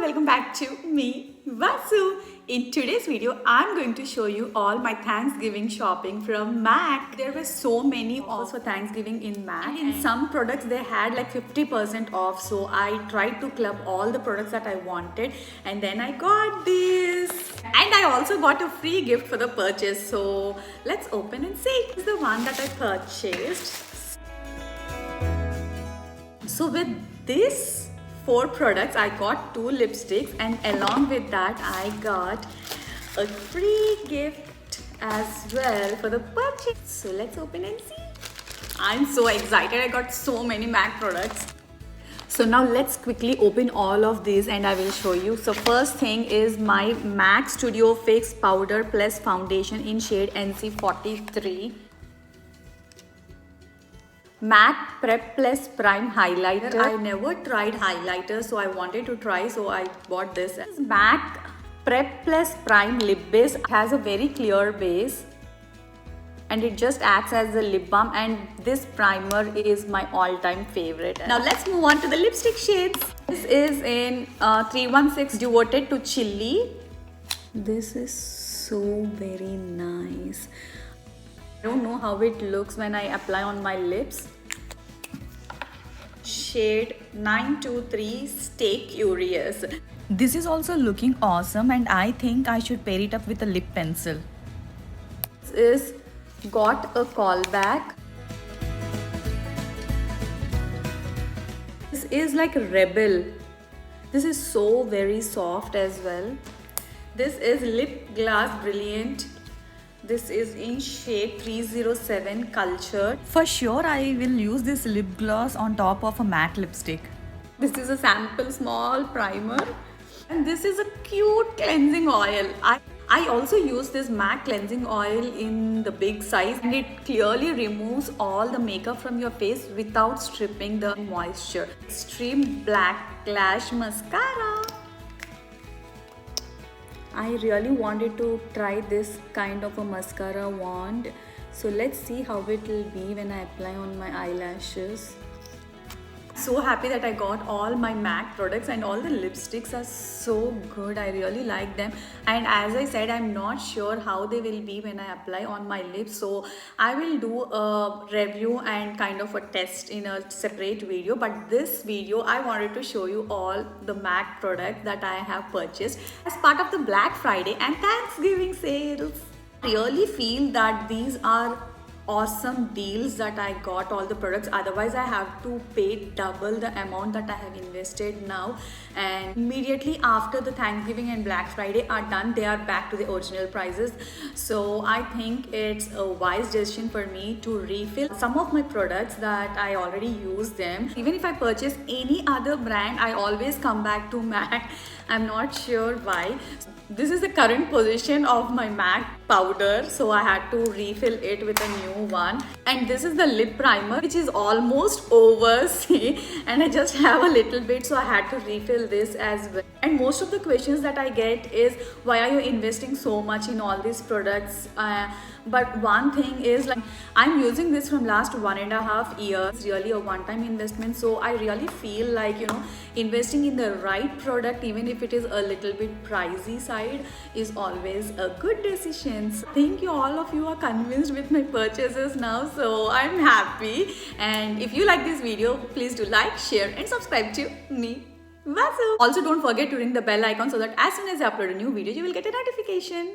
welcome back to me, Vasu. In today's video, I'm going to show you all my Thanksgiving shopping from MAC. There were so many offers for Thanksgiving in MAC. And in some products, they had like 50% off. So I tried to club all the products that I wanted. And then I got this. And I also got a free gift for the purchase. So let's open and see. This is the one that I purchased. So with this 4 products, I got 2 lipsticks, and along with that I got a free gift as well for the purchase. So let's open and see. I'm so excited. I got so many MAC products. So now let's quickly open all of these and I will show you. So first thing is my MAC Studio Fix Powder Plus Foundation in shade NC43. MAC Prep Plus Prime Highlighter. I never tried highlighter, so I wanted to try, so I bought this. MAC Prep Plus Prime Lip Base. It has a very clear base and it just acts as a lip balm, and this primer is my all-time favorite. Now let's move on to the lipstick shades. This is in 316 Devoted to Chili. This is so very nice. I don't know how it looks when I apply on my lips. Shade 923 Stay Curious. This is also looking awesome, and I think I should pair it up with a lip pencil. This is Got a Callback. This is like Rebel. This is so very soft as well. This is Lip Glass Brilliant. This is in shade 307 Culture. For sure, I will use this lip gloss on top of a matte lipstick. This is a sample small primer. And this is a cute cleansing oil. I also use this MAC cleansing oil in the big size, and it clearly removes all the makeup from your face without stripping the moisture. Extreme Black Lash Mascara. I really wanted to try this kind of a mascara wand. So let's see how it will be when I apply on my eyelashes. So happy that I got all my MAC products, and all the lipsticks are so good. I really like them, and as I said, I'm not sure how they will be when I apply on my lips, so I will do a review and kind of a test in a separate video. But this video I wanted to show you all the MAC products that I have purchased as part of the Black Friday and Thanksgiving sales. I really feel that these are awesome deals that I got all the products, otherwise I have to pay double the amount that I have invested now, and immediately after the Thanksgiving and Black Friday are done, they are back to the original prices. So I think it's a wise decision for me to refill some of my products that I already use them. Even if I purchase any other brand, I always come back to MAC. I'm not sure why. This is the current position of my MAC powder, so I had to refill it with a new one. And this is the lip primer, which is almost over, see, and I just have a little bit, so I had to refill this as well. And most of the questions that I get is, why are you investing so much in all these products? But one thing is, like, I'm using this from last 1.5 years. It's really a one-time investment, so I really feel like, you know, investing in the right product, even if it is a little bit pricey side, is always a good decision. So I think all of you are convinced with my purchases now, so I'm happy. And if you like this video, please do like, share and subscribe to me, Vasu. Also, don't forget to ring the bell icon so that as soon as I upload a new video, you will get a notification.